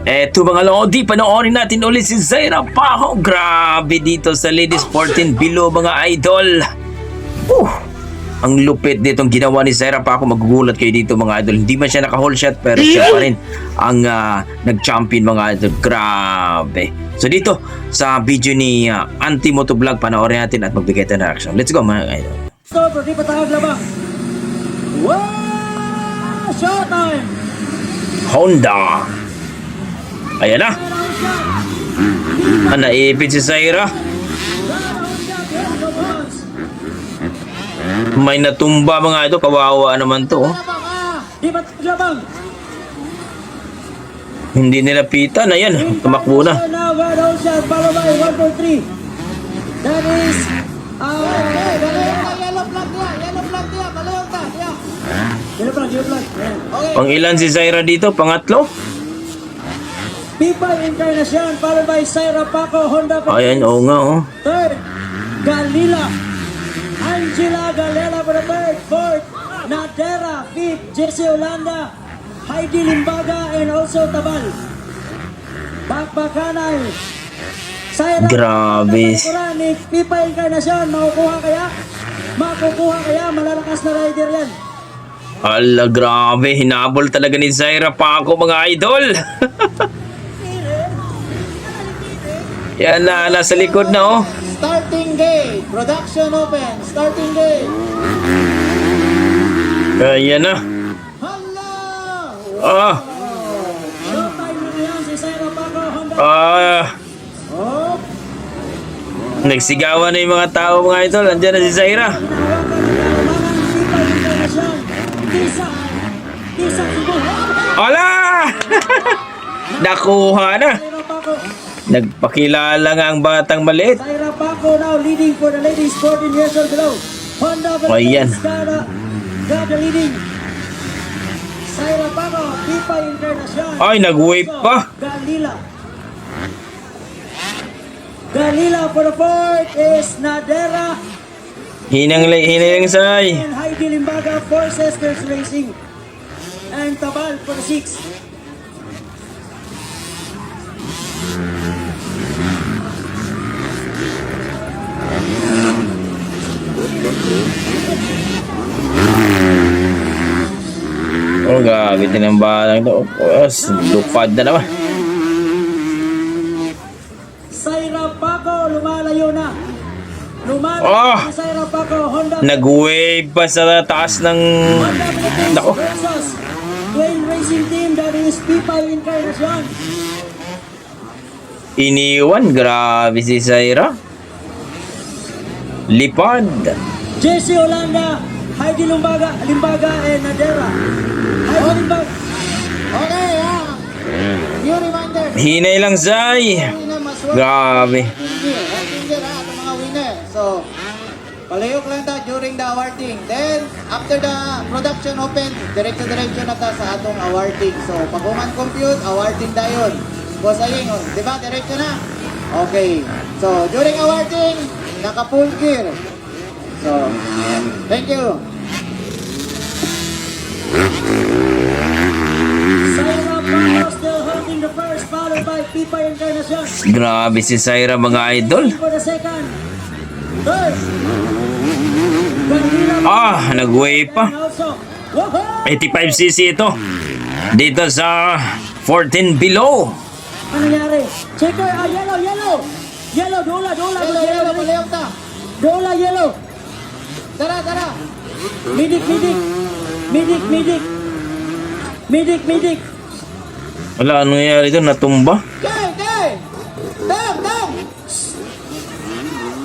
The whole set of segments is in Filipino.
Eto mga lodi, panoorin natin ulit si Zaira Paco. Grabe dito sa Ladies 14 Below mga idol. Ang lupit ditong ginawa ni Zaira Paco. Magugulat kayo dito mga idol. Hindi man siya naka-whole shot pero siya pa rin ang nag-champion mga idol. Grabe. So dito sa video ni Auntie Motovlog, panoorin natin at magbigay tayo ng reaction. Let's go mga idol. So, di pa tayo labang. Wow! Showtime! Honda. Ayan na. Naipit si Zaira. May natumba mga idol. Kawawa naman to. Di pa tayo labang. Hindi nilapitan. Ayan. Tumakbo na. Now, one shot, follow by 1, 2, 3. That is... yellow flag niya, balayong ta, yeah. Yellow flag. Okay. Pang ilan si Zaira dito? Pangatlo? People Encarnacion, followed by Zaira Paco, Honda. Ayan, oo nga oh. Third, Galila. Angela Galera for the third. Fourth, Nadera. Fifth, Jessie Olanda. Heidi Limbaga and also Tabal. Bakbakanay. Zaira Grabe. Pipa Encarnacion, makukuha kaya? Malalakas na rider yan. Ala, grabe. Hinabol talaga ni Zaira Paco mga idol. Yan na, nasa likod na oh. Starting gate, production open, starting gate. Ayan na. Hala! Ah, Showtime na ngayon si Zaira Paco, Honda. ah. Nagsigawan na yung mga tao mga idol. Andiyan na si Zaira. Ala! Nakuha na. Nagpakilala nga ang batang maliit. Zaira Paco now leading for the ladies 14 years old below. Honda Ayan. got the leading. Zaira Paco, Pipa Encarnacion. Ay, nag-wave pa. Galila for the fourth is Nadera. Hinang say. And Heidi Limbaga for Sisters Racing. And Tabal for the sixth. Oh, gabi din ang batang to. Lupad na naman. Zaira Paco lumalayo na. Oh! Si Zaira Paco, Honda. Nag-wave pa sa taas ng... Honda Philippines Nako. versus Dwayne Racing Team, that is Pipa Encarnacion. Iniwan. Grabe si Zaira. Lipad. Jessie Olanda, Heidi Limbaga and Nadera. Heidi Limbaga. Okay, new reminder. Hinay lang, Zay. Grabe. Itong mga winner. So, palayok lang ta during the awarding. Then, after the production open, diretso na ta sa atong awarding. So, pag human compute, awarding dayon. Boss Aying, di ba? Diretso na? Okay. So, during awarding, naka-full gear. So, thank you. Zaira Paco still holding the first, followed by Pipa Encarnacion. Grabe si Zaira mga idol. For the second. Third. Galila. Nag-wave pa. And also, woohoo! 85cc ito. Dito sa 14 Below. Ano nangyari? Checker, yellow. Yellow, dola. Hello, palayok ta. Dola, yellow. Tara. Medic. Wala, ano nangyari doon? Natumba? Okay. Dam.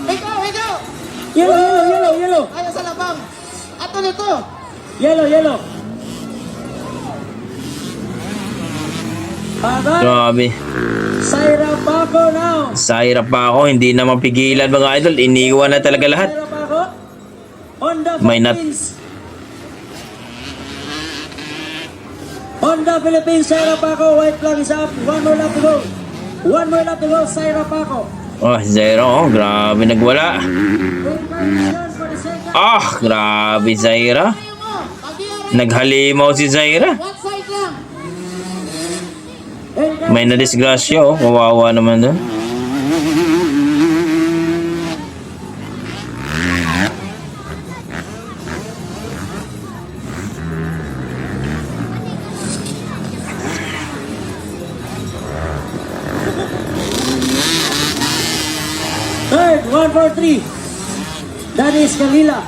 Ikaw. Yellow. Ayaw sa labang. Ato nito. Yellow. Agad. Grabe. Zaira Paco now. Zaira pa ako. Hindi na mapigilan mga idol. Iniwan na talaga lahat. Zaira Paco. Honda May nat- Philippines. Honda Philippines, Zaira Paco. White flag is up. One more lap to go. Zaira Paco. Zaira. Grabe nagwala. Encarnacion for the second. Grabe Zaira. Ayaw mo. Pag-iari. Naghalimaw si Zaira. What side lang? And May nadisgrasya, oh. Kawawa naman doon. third, 143. That is Galila.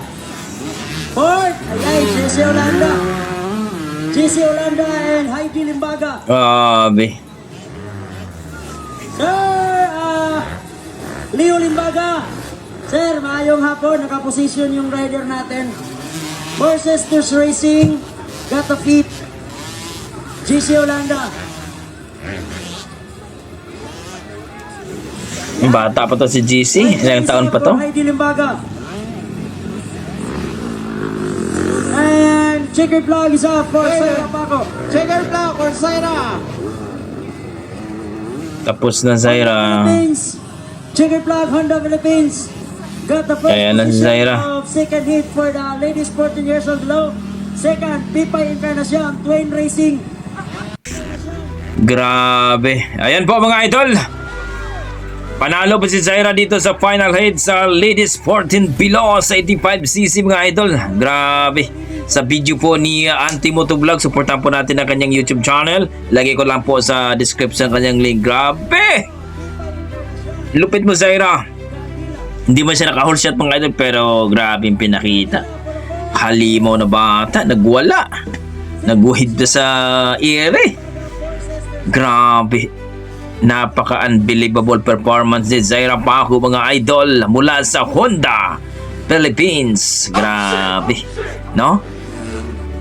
Fourth, ay JC Olanda. JC Olanda and Heidi Limbaga. Grabe. Sir, Leo Limbaga. Sir, maayong hapon. Nakaposisyon yung rider natin. For Sisters Racing, got a feet. JC Olanda. Yung bata pa to si GC. Ilang taon pa to? Heidi Limbaga. And checkered flag is off for Sarah Paco. Checker flag for Zaira. Tapos na Zaira. Philippines. Checkered flag, Honda Philippines. Got the first Ayan na si position Zaira. of second hit for the ladies 14 years old below. Second, Pipay Encarnacion, Twain Racing. Grabe. Ayan po mga idol. Panalo po si Zaira dito sa final heat sa ladies 14 below sa 85cc mga idol. Grabe. Sa video po ni Auntie Motovlog, supportan po natin ang kanyang YouTube channel. Lagay ko lang po sa description kanyang link. Grabe. Lupit mo Zaira. Hindi man siya naka-whole shot mga idol pero grabe yung pinakita. Halimaw na bata, nagwala. Naguhid na sa ere. Grabe. Napaka-unbelievable performance ni Zaira Paco mga idol mula sa Honda Philippines. Grabe. No?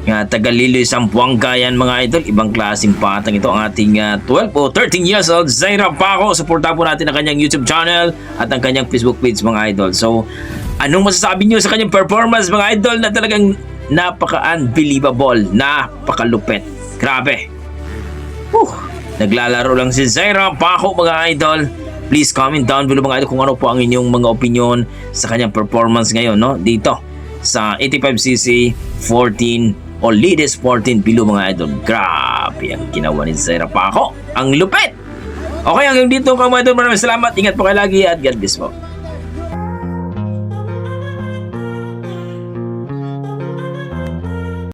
Tagalilo Sambuanga yan mga idol. Ibang klaseng patang ito ang ating 12 o 13 years old Zaira Paco. Supportan po natin ang kanyang YouTube channel at ang kanyang Facebook page mga idol. So, anong masasabi nyo sa kanyang performance mga idol na talagang napaka-unbelievable, napakalupit. Grabe. Naglalaro lang si Zaira Paco mga idol. Please comment down below mga idol kung ano po ang inyong mga opinion sa kanyang performance ngayon no dito sa 85cc 14 o ladies 14 below mga idol. Grabe ang ginawa ni Zaira Paco. Ang lupit. Okay, hanggang dito mga idol. Maraming salamat. Ingat po kayo lagi at God bless po.